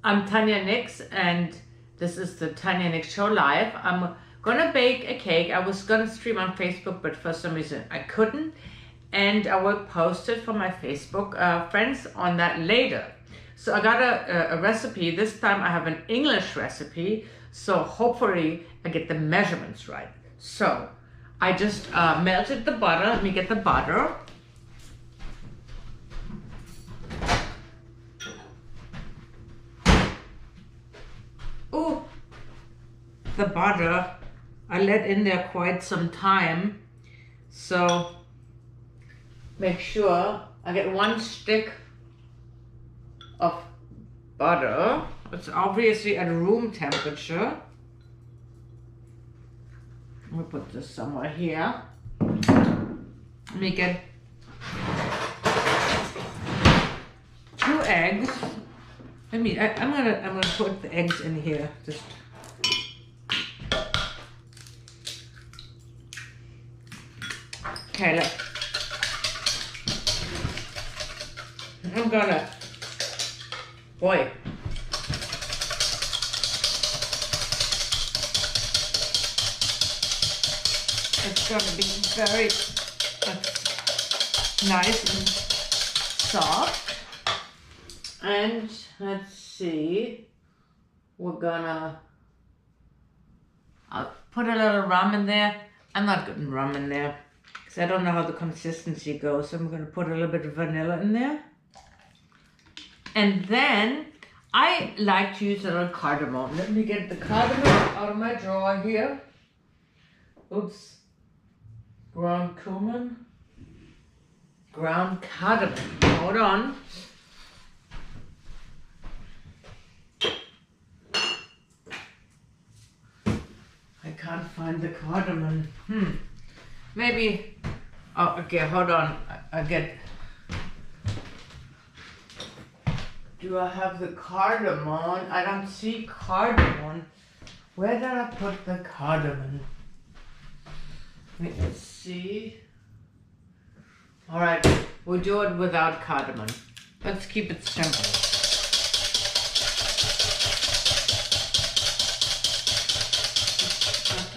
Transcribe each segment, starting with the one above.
I'm Tanja Nixx, and this is the Tanja Nixx Show Live. I'm gonna bake a cake. I was gonna stream on Facebook, but for some reason I couldn't, and I will post it for my Facebook friends on that later. So I got a recipe. This time I have an English recipe, so hopefully I get the measurements right. So I just melted the butter. Let me get the butter. Oh, the butter, I let in there quite some time. So make sure I get 1 stick of butter. It's obviously at room temperature. I'll put this somewhere here. Let me get 2 eggs. I'm gonna put the eggs in here. Just okay. I'm gonna boy. It's gonna be very nice and soft. And let's see, I'll put a little rum in there. I'm not putting rum in there because I don't know how the consistency goes. So I'm gonna put a little bit of vanilla in there. And then I like to use a little cardamom. Let me get the cardamom out of my drawer here. Oops, ground cumin, ground cardamom, hold on. I can't find the cardamom. Maybe, oh, okay, hold on. Do I have the cardamom? I don't see cardamom. Where did I put the cardamom? Let's see. All right, we'll do it without cardamom. Let's keep it simple.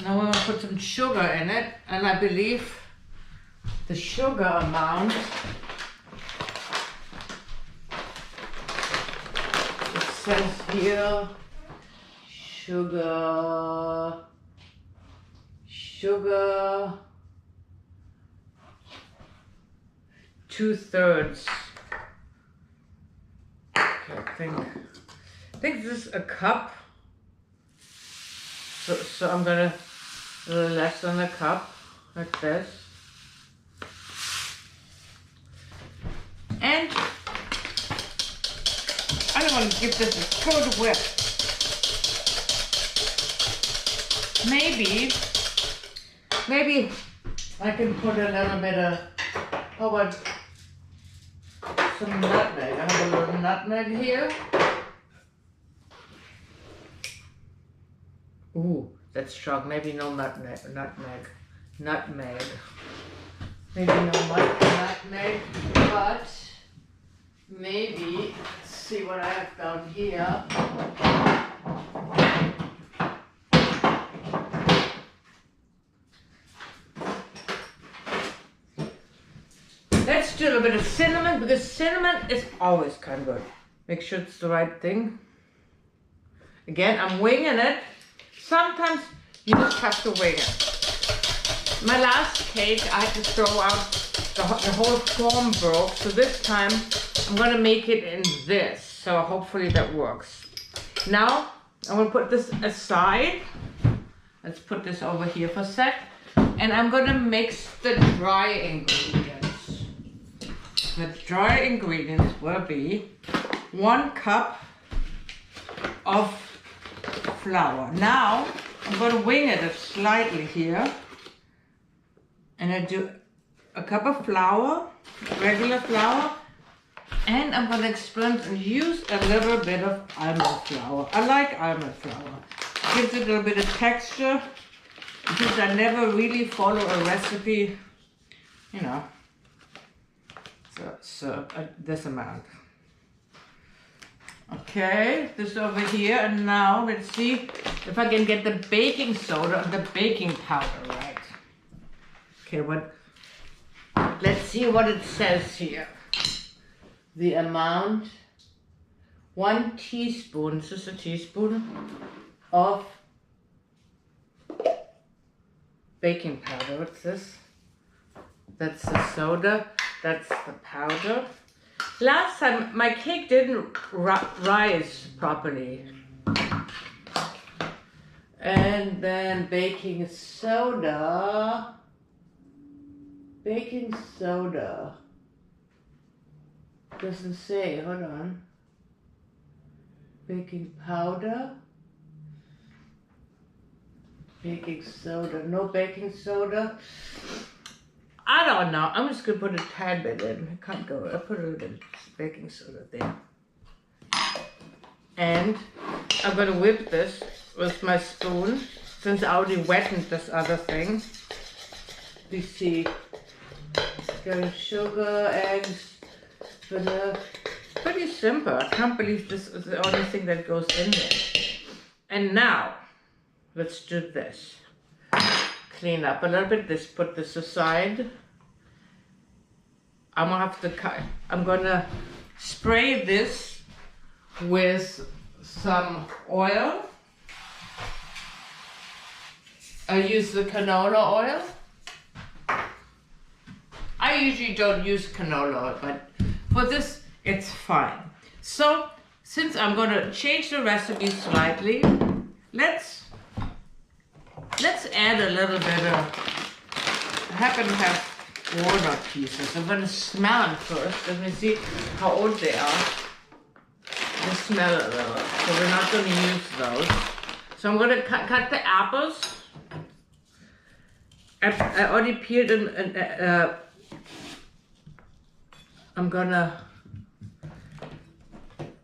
Now we're gonna put some sugar in it, and I believe the sugar amount, it says here, sugar, 2/3. Okay, I think this is a cup. So I'm gonna a little less than a cup, like this. And I don't want to give this a good whip. Maybe I can put a little bit of, how about some nutmeg? I have a little nutmeg here. Ooh, that's strong. Maybe no nutmeg. Maybe no nutmeg, but maybe, let's see what I have down here. Let's do a little bit of cinnamon, because cinnamon is always kind of good. Make sure it's the right thing. Again, I'm winging it. Sometimes you just have to wing it. My last cake, I had to throw out, the whole form broke. So this time, I'm gonna make it in this. So hopefully that works. Now, I'm gonna put this aside. Let's put this over here for a sec. And I'm gonna mix the dry ingredients. The dry ingredients will be 1 cup of flour. Now I'm going to wing it slightly here, and I do a cup of flour, regular flour, and I'm going to experiment and use a little bit of almond flour. I like almond flour. It gives it a little bit of texture, because I never really follow a recipe, you know. So this amount. Okay, this over here, and now let's see if I can get the baking soda and the baking powder right. Okay, let's see what it says here. The amount, 1 teaspoon, this is a teaspoon of baking powder. What's this? That's the soda, that's the powder. Last time my cake didn't rise properly. And then baking soda. Baking soda. Doesn't say, hold on. Baking powder. Baking soda, no baking soda. I don't know. I'm just gonna put a tad bit in. I can't go. I'll put a little bit of baking soda there. And I'm gonna whip this with my spoon since I already wetted this other thing. You see, got sugar, eggs, vanilla. Pretty simple. I can't believe this is the only thing that goes in there. And now, let's do this. Clean up a little bit. Let's put this aside. I'm gonna spray this with some oil. I use the canola oil. I usually don't use canola oil, but for this, it's fine. So, since I'm gonna change the recipe slightly, let's add a little bit of, I happen to have walnut pieces. I'm gonna smell them first. Let me see how old they are. They smell a little, so we're not gonna use those. So I'm gonna cut the apples. I already peeled them, and I'm gonna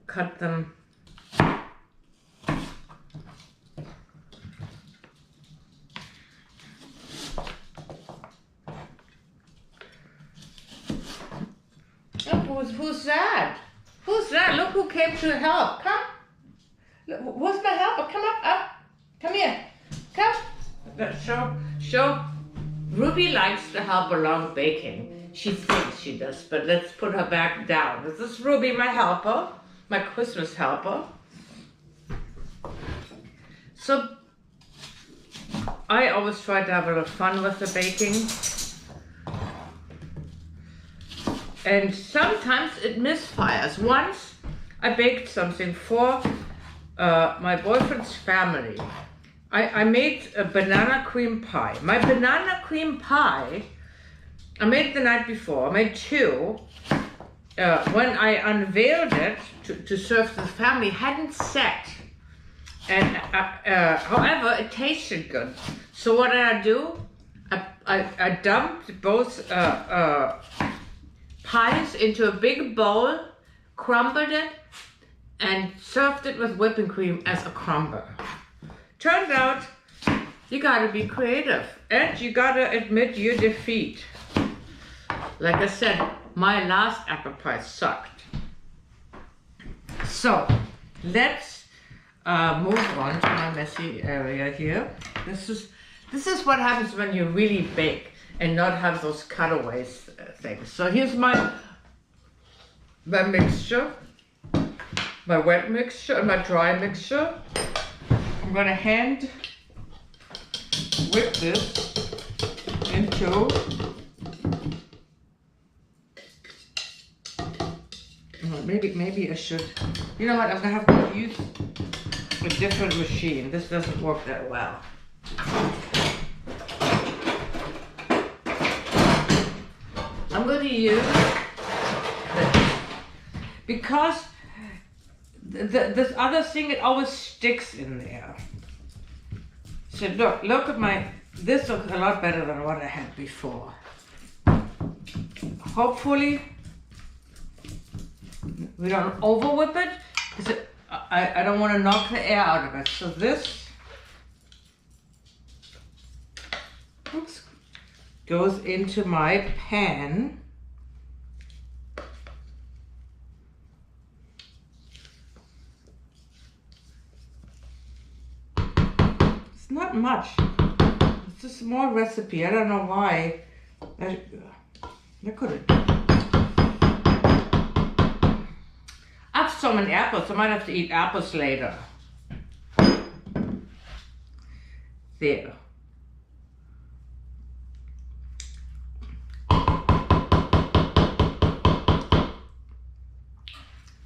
cut them. Oh, who's that? Who's that? Look who came to help. Come. Who's my helper? Come up. Come here. Come. Show. Ruby likes to help along baking. She thinks she does, but let's put her back down. This is Ruby, my helper, my Christmas helper. So I always try to have a little fun with the baking. And sometimes it misfires. Once I baked something for my boyfriend's family. I made a banana cream pie. My banana cream pie, I made the night before. I made 2. When I unveiled it to serve the family, hadn't set. And however, it tasted good. So what did I do? I dumped both pies into a big bowl, crumbled it, and served it with whipping cream as a crumble. Turned out, you gotta be creative, and you gotta admit your defeat. Like I said, my last apple pie sucked. So, let's move on to my messy area here. This is what happens when you really bake and not have those cutaways things. So here's my mixture, my wet mixture and my dry mixture. I'm gonna hand whip this into maybe I should. You know what? I'm gonna have to use a different machine. This doesn't work that well. I'm going to use this because this other thing, it always sticks in there. So look at this looks a lot better than what I had before. Hopefully we don't over whip it because I don't want to knock the air out of it. So this goes into my pan. It's not much. It's a small recipe. I don't know why. I couldn't. I have so many apples. I might have to eat apples later. There.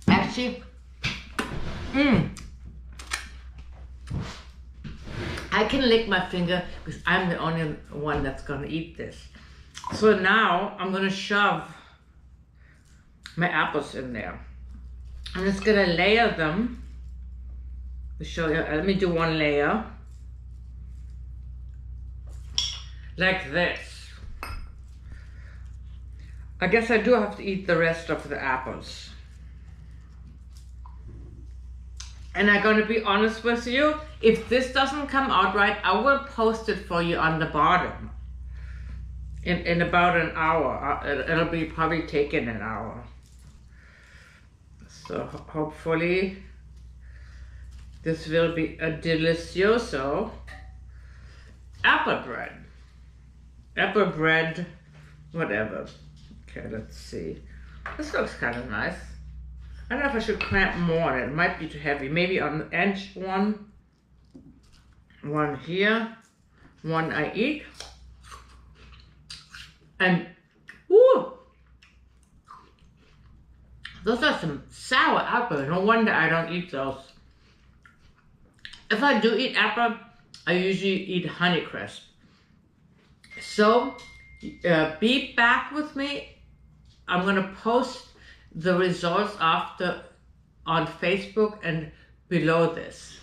Actually, I can lick my finger because I'm the only one that's gonna eat this. So now I'm gonna shove my apples in there. I'm just gonna layer them to show you. Let me do one layer. Like this. I guess I do have to eat the rest of the apples. And I'm going to be honest with you, if this doesn't come out right, I will post it for you on the bottom in about an hour. It'll be probably taken an hour. So hopefully this will be a delicioso apple bread. Apple bread, whatever. Okay, let's see. This looks kind of nice. I don't know if I should clamp more on it. It might be too heavy. Maybe on the edge one. One here. One I eat. And, whoo! Those are some sour apples. No wonder I don't eat those. If I do eat apple, I usually eat Honeycrisp. So, be back with me. I'm going to post the results after on Facebook and below this.